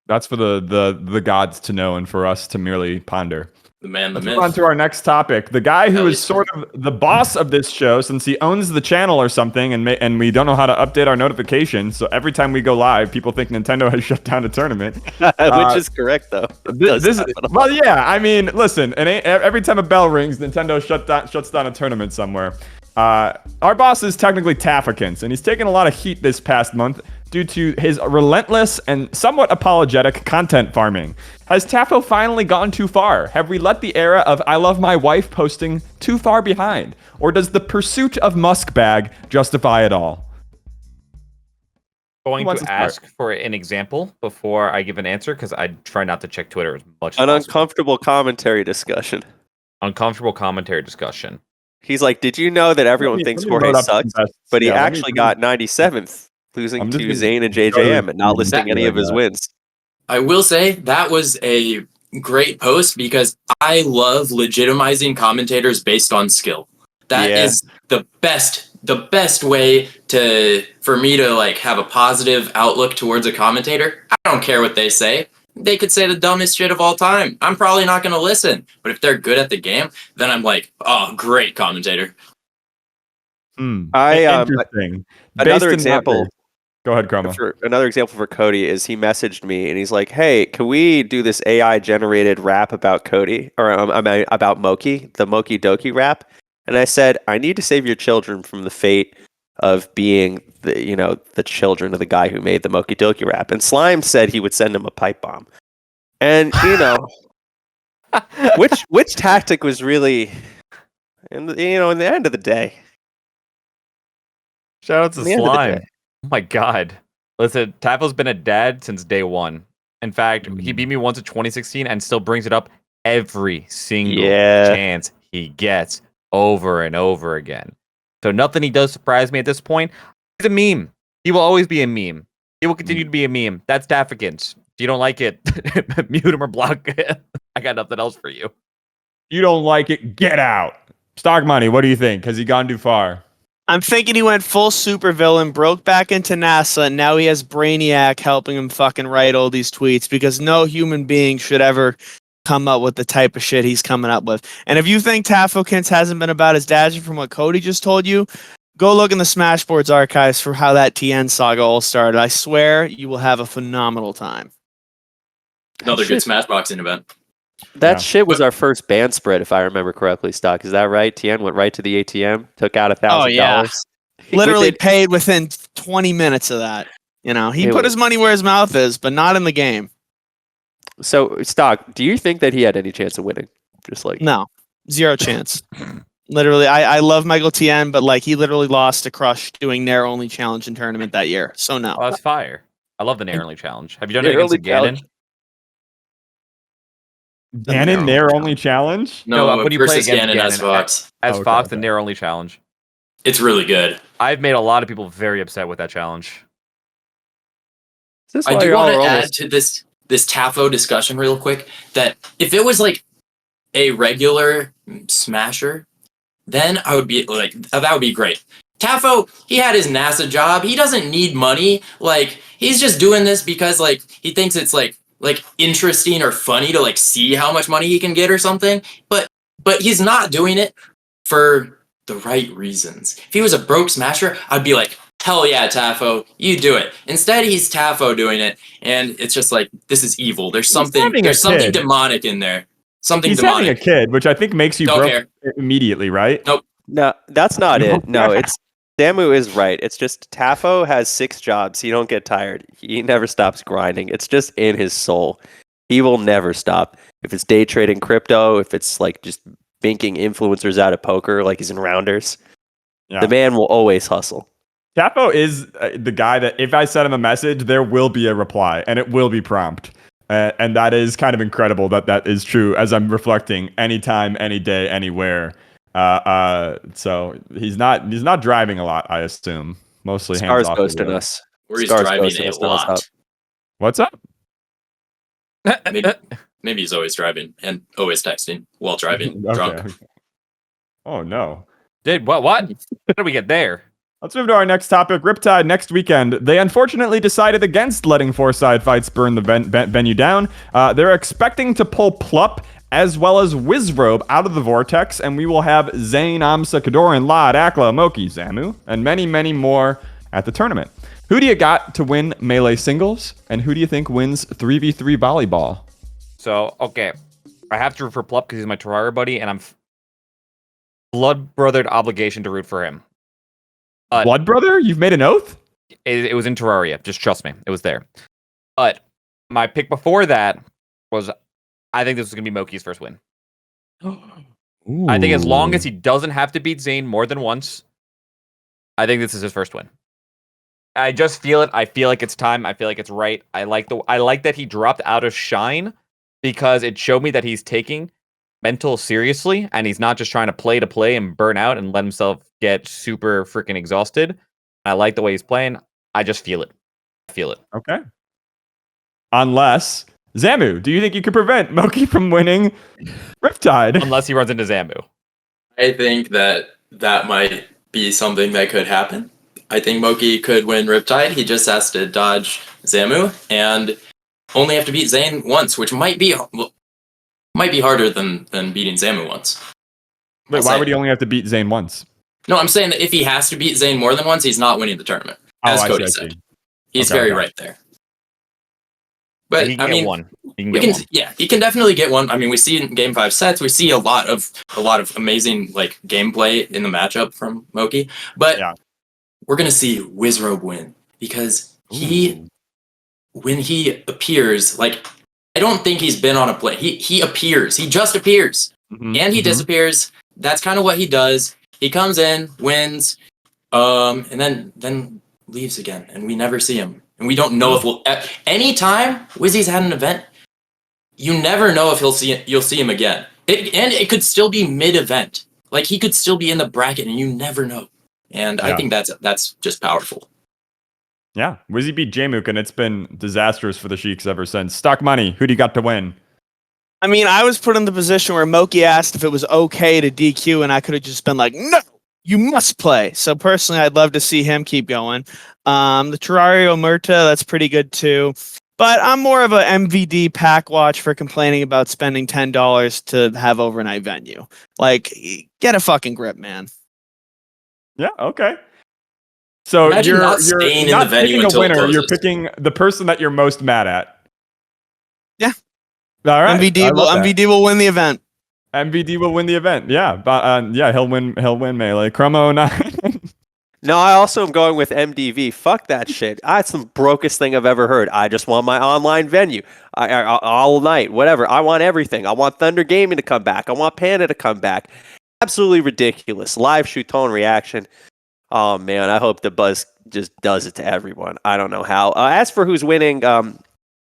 That's for the gods to know and for us to merely ponder. The man, the Let's myth. move on to our next topic. The guy who is sort of the boss of this show, since he owns the channel or something, and we don't know how to update our notifications. So every time we go live, people think Nintendo has shut down a tournament. Which is correct, though. Well, yeah. I mean, listen, every time a bell rings, Nintendo shuts down a tournament somewhere. Our boss is technically Taffakins, and he's taken a lot of heat this past month due to his relentless and somewhat apologetic content farming. Has Taffo finally gone too far? Have we let the era of I love my wife posting too far behind? Or does the pursuit of Muskbag justify it all? Going to ask for an example before I give an answer because I try not to check Twitter as much as An possible. uncomfortable commentary discussion. Uncomfortable commentary discussion. He's like, did you know that everyone thinks Jorge sucks? But he actually got 97th, losing to Zain and JJM and not listing any of his wins. I will say that was a great post because I love legitimizing commentators based on skill. That is the best way for me to like have a positive outlook towards a commentator. I don't care what they say. They could say the dumbest shit of all time. I'm probably not going to listen. But if they're good at the game, then I'm like, oh, great commentator. Interesting. Another example. Go ahead, Chroma. Another example for Cody is he messaged me and he's like, "Hey, can we do this AI generated rap about Cody or about Moki, the Moki Doki rap?" And I said, "I need to save your children from the fate of being the children of the guy who made the Moki Doki rap." And Slime said he would send him a pipe bomb. And which tactic was really, in the end of the day. Shout out to Slime. Oh my god. Listen, Tafo's been a dad since day one. In fact, he beat me once in 2016 and still brings it up every single chance he gets over and over again. So nothing he does surprise me at this point. He's a meme. He will always be a meme. He will continue to be a meme. That's Daffigans. If you don't like it, mute him or block it. I got nothing else for you. You don't like it, get out. Stock money, what do you think? Has he gone too far? I'm thinking he went full supervillain, broke back into NASA, and now he has Brainiac helping him fucking write all these tweets because no human being should ever come up with the type of shit he's coming up with. And if you think Tafokins hasn't been about his dashing from what Cody just told you, go look in the Smashboards archives for how that TN saga all started. I swear you will have a phenomenal time. Another good Smashboxing event. That shit was our first ban spread, if I remember correctly, Stock. Is that right? TN went right to the ATM, took out $1,000. Oh, yeah. Literally paid within 20 minutes of that. You know, he put his money where his mouth is, but not in the game. So, Stock, do you think that he had any chance of winning? Just like no, 0 chance. Literally, I love Michael TN, but like he literally lost to Crush doing Nair only challenge in tournament that year. So no. Oh, that's fire. I love the Nair only challenge. Have you done it against Ganon? Ganon Nair only challenge? No, when you play against Ganon as Fox. As Fox, the Nair only challenge. It's really good. I've made a lot of people very upset with that challenge. I do want to add to this Tafo discussion real quick that if it was like a regular smasher, then I would be like, that would be great. Tafo, he had his NASA job. He doesn't need money. Like, he's just doing this because like he thinks it's like interesting or funny to like see how much money he can get or something. But he's not doing it for the right reasons. If he was a broke smasher, I'd be like, hell yeah, Tafo, you do it. Instead, he's Tafo doing it, and it's just like, this is evil. There's something demonic in there. Something he's demonic. Having a kid, which I think makes you broke immediately, right? Nope. No, that's not it. No, it's Zamu is right. It's just Tafo has 6 jobs. He don't get tired. He never stops grinding. It's just in his soul. He will never stop. If it's day trading crypto, if it's like just binking influencers out of poker, like he's in rounders, the man will always hustle. Tafo is the guy that if I send him a message, there will be a reply and it will be prompt. And that is kind of incredible that is true as I'm reflecting anytime, any day, anywhere. So he's not driving a lot, I assume. Mostly hands off. Ghosting us. Or he's driving a lot. What's up? Maybe he's always driving and always texting while driving, drunk. Okay. Oh no. What? How did we get there? Let's move to our next topic. Riptide next weekend. They unfortunately decided against letting Fourside Fights burn the venue down. They're expecting to pull Plup as well as Wizrobe out of the Vortex, and we will have Zain, Amsa, Kadoran, Lod, Akla, Moki, Zamu, and many, many more at the tournament. Who do you got to win Melee singles, and who do you think wins 3v3 volleyball? So, okay. I have to root for Plup because he's my Terraria buddy, and I'm blood-brothered obligation to root for him. Blood brother? You've made an oath? It was in Terraria. Just trust me. It was there. But my pick before that was, I think this was going to be Moki's first win. I think as long as he doesn't have to beat Zain more than once, I think this is his first win. I just feel it. I feel like it's time. I feel like it's right. I like that he dropped out of Shine because it showed me that he's taking mental seriously and he's not just trying to play and burn out and let himself get super freaking exhausted. I like the way he's playing. I just feel it. I feel it. Okay. Unless Zamu, do you think you could prevent Moki from winning Riptide? Unless he runs into Zamu. I think that might be something that could happen. I think Moki could win Riptide. He just has to dodge Zamu and only have to beat Zain once, which might be harder than beating Zamu once. Wait, why would he only have to beat Zain once? No, I'm saying that if he has to beat Zain more than once, he's not winning the tournament. As Cody said. He's very right there. But he can get one. He can definitely get one. I mean, we see in Game 5 sets, we see a lot of amazing like gameplay in the matchup from Moki. But we're gonna see Wizrobe win because when he appears, like I don't think he's been on a play. He appears. He just appears. And he disappears. That's kind of what he does. He comes in, wins, and then leaves again, and we never see him. and we don't know if we'll. Anytime Wizzy's had an event, you never know if you'll see him again. It could still be mid-event. Like, he could still be in the bracket, and you never know. And I think that's just powerful. Yeah, Wizzy beat Jmook, and it's been disastrous for the Sheiks ever since. Stock money, who do you got to win? I mean, I was put in the position where Moki asked if it was okay to DQ, and I could have just been like, no, you must play. So personally, I'd love to see him keep going. The Terrario Murta, that's pretty good too. But I'm more of a MVD pack watch for complaining about spending $10 to have overnight venue. Like, get a fucking grip, man. Yeah, okay. So Imagine you're not staying in the venue picking a until it winner. You're closes. picking the person that you're most mad at. Yeah. All right. MVD will win the event. MVD will win the event. Yeah, but he'll win Melee. Chromo 9. No, I also am going with MDV. Fuck that shit. That's the brokest thing I've ever heard. I just want my online venue. I all night, whatever. I want everything. I want Thunder Gaming to come back. I want Panda to come back. Absolutely ridiculous. Live shoot tone reaction. Oh man, I hope the Buzz just does it to everyone. I don't know how. As for who's winning,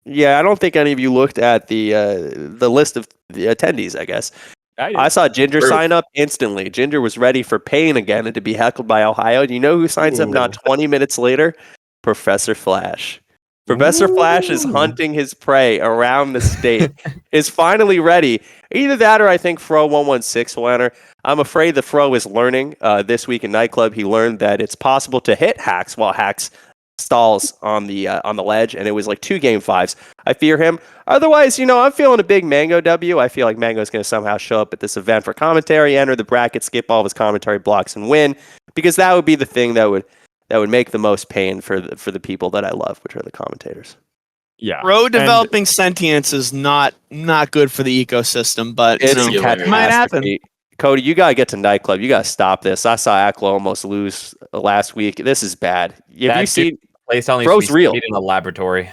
yeah, I don't think any of you looked at the list of the attendees. I guess I saw Ginger sign up instantly. Ginger was ready for pain again and to be heckled by Ohio. Do you know who signs up now? 20 minutes later, Professor Flash. Professor Flash is hunting his prey around the state. Is finally ready. Either that or I think Fro116 will enter. I'm afraid the Fro is learning. This week in Nightclub, he learned that it's possible to hit Hacks while Hacks stalls on the ledge, and it was like 2 game 5s. I fear him. Otherwise, I'm feeling a big Mango W. I feel like Mango's going to somehow show up at this event for commentary, enter the bracket, skip all of his commentary blocks, and win, because that would be the thing that would make the most pain for the people that I love, which are the commentators. Yeah. Pro developing sentience is not good for the ecosystem, but It's it might happen. Cody, you gotta get to Nightclub. You gotta stop this. I saw Aklo almost lose last week. This is bad. Have you seen place only Fro's real in the laboratory?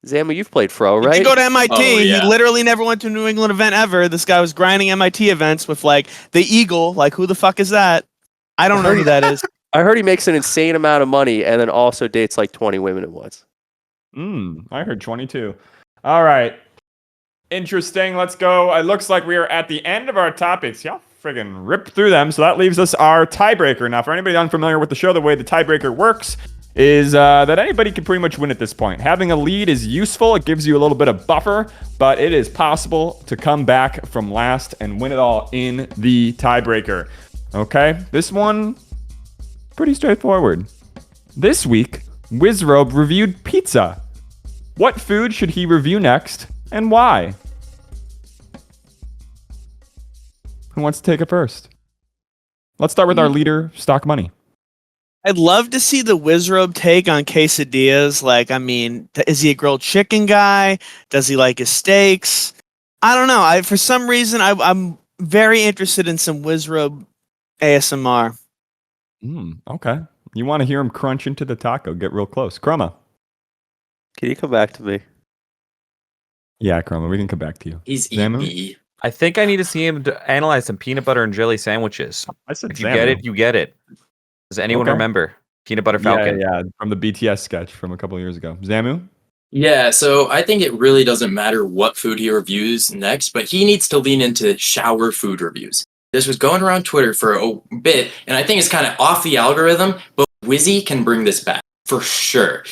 Zamu, you've played Fro, right? You go to MIT. Oh, yeah. He literally never went to a New England event ever. This guy was grinding MIT events with like the Eagle. Like, who the fuck is that? I don't know who that is. I heard he makes an insane amount of money and then also dates like 20 women at once. I heard 22. All right. Interesting. Let's go. It looks like we are at the end of our topics. Y'all friggin' ripped through them. So that leaves us our tiebreaker. Now, for anybody unfamiliar with the show, the way the tiebreaker works is that anybody can pretty much win at this point. Having a lead is useful. It gives you a little bit of buffer, but it is possible to come back from last and win it all in the tiebreaker. Okay? This one, pretty straightforward. This week, Wizrobe reviewed pizza. What food should he review next, and why? Who wants to take it first? Let's start with our leader, Stock Money. I'd love to see the Wizrobe take on quesadillas. Like, I mean, is he a grilled chicken guy? Does he like his steaks? I don't know. For some reason, I'm very interested in some Wizrobe ASMR. Okay. You want to hear him crunch into the taco? Get real close. Chroma. Can you come back to me? Yeah, Chroma, we can come back to you. He's Zamu? EB. I think I need to see him analyze some peanut butter and jelly sandwiches. I said If you get it, you get it. Does anyone Okay. remember Peanut Butter Falcon? Yeah, from the BTS sketch from a couple of years ago. Zamu? Yeah, so I think it really doesn't matter what food he reviews next, but he needs to lean into shower food reviews. This was going around Twitter for a bit, and I think it's kind of off the algorithm, but Wizzy can bring this back for sure.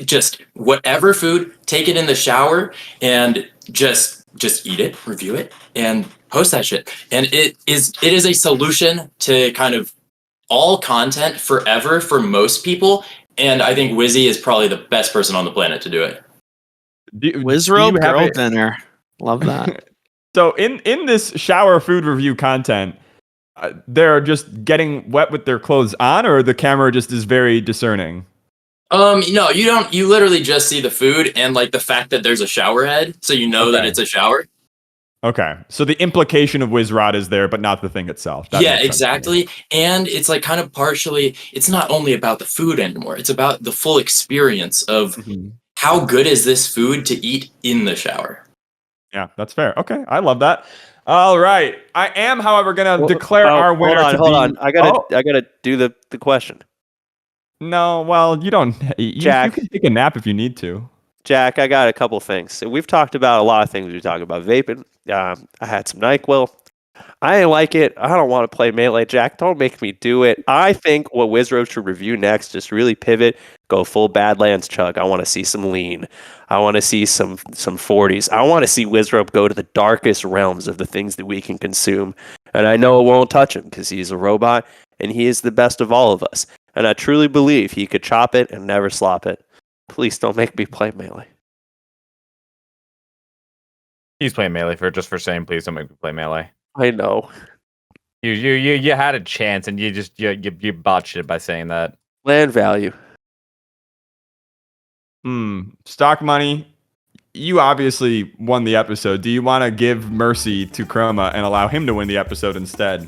Just whatever food, take it in the shower and just eat it, review it, and post that shit. And it is a solution to kind of all content forever for most people, and I think Wizzy is probably the best person on the planet to do it. Wizrobe girl dinner. Love that. So in this shower food review content, they're just getting wet with their clothes on, or the camera just is very discerning? No, you don't. You literally just see the food and like the fact that there's a shower head, so you know that it's a shower. Okay, so the implication of Wizrod is there, but not the thing itself. That Yeah, makes sense exactly. And it's like kind of partially, it's not only about the food anymore. It's about the full experience of how good is this food to eat in the shower. Yeah, that's fair. Okay, I love that. All right, I am, however, gonna declare our winner. Hold on. I gotta do the question. No, well, you don't. You Jack. can take a nap if you need to. Jack, I got a couple things. So we've talked about a lot of things. We talked about vaping. I had some NyQuil. I didn't like it. I don't want to play Melee. Jack, don't make me do it. I think what Wizroad should review next, just really pivot, go full Badlands chug. I want to see some lean. I want to see some 40s. I want to see Wizroad go to the darkest realms of the things that we can consume. And I know it won't touch him because he's a robot and he is the best of all of us. And I truly believe he could chop it and never slop it. Please don't make me play Melee. He's playing Melee for saying please don't make me play Melee. I know. You had a chance and you botched it by saying that. Land value. Stock money. You obviously won the episode. Do you want to give mercy to Chroma and allow him to win the episode instead?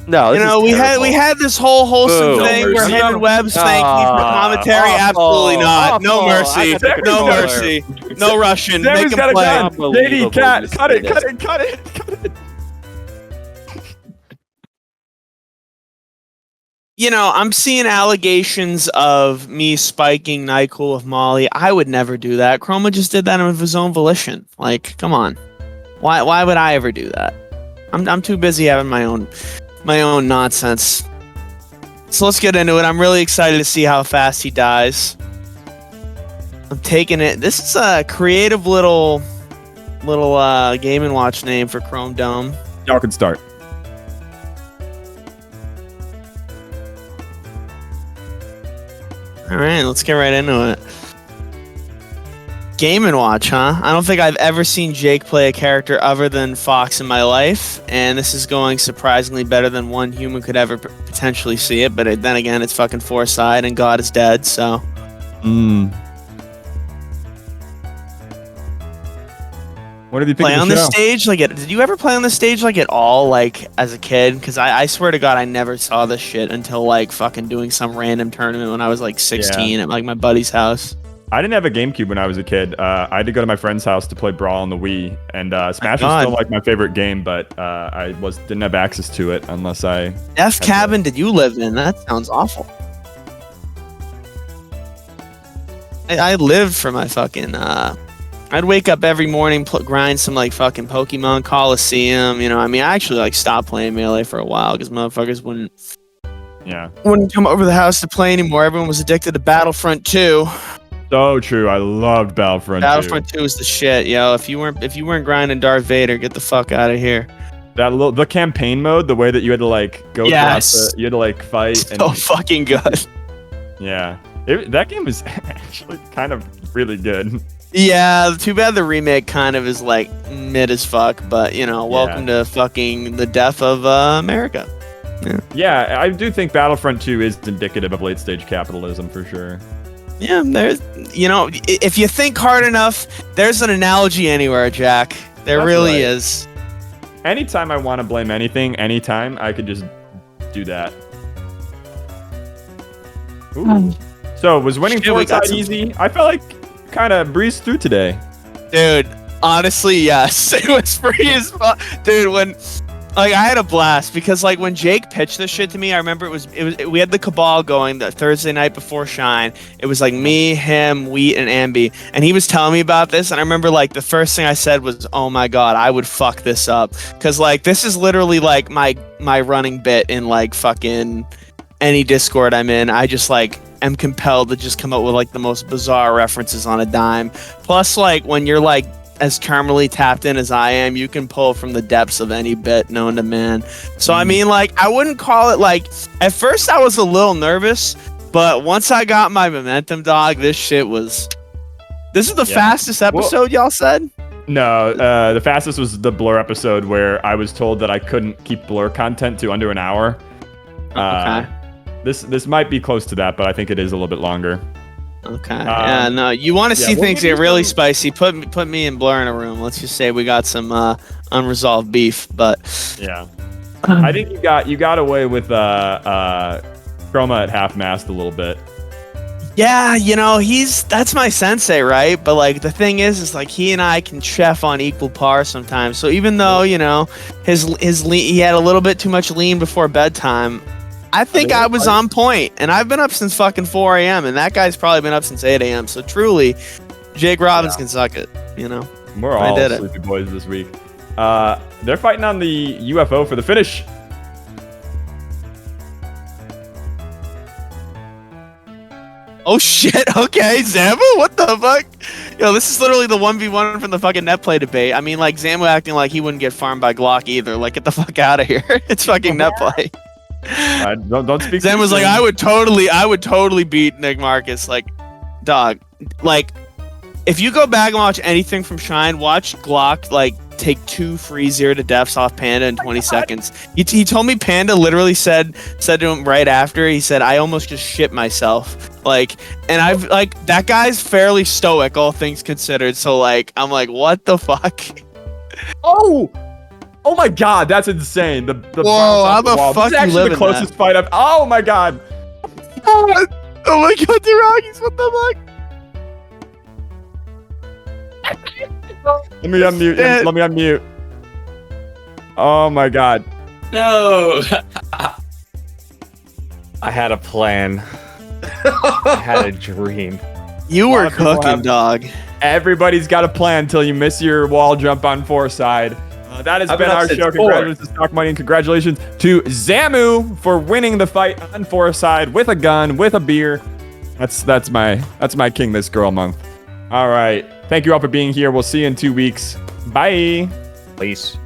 No, we had this whole wholesome thing where him and Webb's thank me for commentary. Absolutely not. No mercy. No mercy. No Russian. Make him play. JD, cut it. I'm seeing allegations of me spiking NyQuil with Molly. I would never do that. Chroma just did that of his own volition. Like, come on. Why would I ever do that? I'm too busy having my own nonsense. So let's get into it. I'm really excited to see how fast he dies. I'm taking it. This is a creative little Game & Watch name for Chrome Dome. Y'all can start. All right, let's get right into it. Game & Watch, huh? I don't think I've ever seen Jake play a character other than Fox in my life, and this is going surprisingly better than one human could ever potentially see it, but then again, it's fucking Fourside, and God is dead, so... What did you think play of on the this show? stage? Did you ever play on this stage at all, as a kid? Because I swear to God, I never saw this shit until fucking doing some random tournament when I was 16 at my buddy's house. I didn't have a GameCube when I was a kid. I had to go to my friend's house to play Brawl on the Wii, and Smash was still my favorite game, but I didn't have access to it unless I. F cabin did you live in? That sounds awful. I lived for my fucking. I'd wake up every morning, grind some fucking Pokemon Coliseum. I actually stopped playing Melee for a while because motherfuckers wouldn't come over the house to play anymore. Everyone was addicted to Battlefront 2. So true. I loved Battlefront 2. Battlefront 2 is the shit, yo. If you weren't grinding Darth Vader, get the fuck out of here. The campaign mode, the way that you had to go across you had to fight. So fucking good. Yeah, that game was actually kind of really good. Yeah, too bad the remake kind of is mid as fuck, but welcome to fucking the death of America. Yeah, I do think Battlefront 2 is indicative of late stage capitalism for sure. Yeah, there's if you think hard enough, there's an analogy anywhere, Jack. There really is. Anytime I want to blame anything, anytime, I could just do that. Ooh. So, was winning Fourside easy? I felt like kind of breezed through today. Dude, honestly, yes. It was free as fuck. Dude, when I had a blast because when Jake pitched this shit to me, I remember we had the Cabal going the Thursday night before Shine. It was me, him, Wheat, and Ambi, and he was telling me about this, and I remember the first thing I said was, "Oh my god, I would fuck this up," because this is literally my running bit in fucking any Discord I'm in. I just am compelled to just come up with the most bizarre references on a dime. Plus when you're as terminally tapped in as I am, you can pull from the depths of any bit known to man. So I wouldn't call it at first I was a little nervous, but once I got my momentum, dog, this is the fastest episode y'all said? No, the fastest was the Blur episode where I was told that I couldn't keep Blur content to under an hour. Okay. This might be close to that, but I think it is a little bit longer. Okay. Yeah, no, you want to see things get really spicy. Put me and Blur in a room. Let's just say we got some unresolved beef, but yeah. I think you got away with Chroma at half-mast a little bit. Yeah, that's my sensei, right? But the thing is he and I can chef on equal par sometimes. So even though, he had a little bit too much lean before bedtime, I think I was on point, and I've been up since fucking 4 a.m., and that guy's probably been up since 8 a.m. So truly, Jake Robbins can suck it, you know? We're all sleepy boys this week. They're fighting on the UFO for the finish. Oh shit, okay, Zamu, what the fuck? Yo, this is literally the 1v1 from the fucking net play debate. I mean, like, Zamu acting like he wouldn't get farmed by Glock either. Like, get the fuck out of here. It's fucking net play. Don't speak. Zamu was like, I would totally beat Nick Marques. Like, dog, like, if you go back and watch anything from Shine, watch Glock, like, take 2 free 0 to deaths off Panda in 20 seconds. He told me Panda literally said to him right after, he said, I almost just shit myself. Like, and I've, like, that guy's fairly stoic, all things considered. So, like, I'm like, what the fuck? Oh my god, that's insane. The whoa, how the fuck this is actually the closest fight I've. Oh my god. Oh my god, the Rockies, what the fuck? Let me unmute. Oh my god. No. I had a plan. I had a dream. You were cooking, dog. Everybody's got a plan until you miss your wall jump on Fourside. That has been our show. Congratulations to Stock Money and congratulations to Zamu for winning the fight on Fourside with a gun, with a beer. That's my King This Girl month. All right. Thank you all for being here. We'll see you in 2 weeks. Bye. Peace.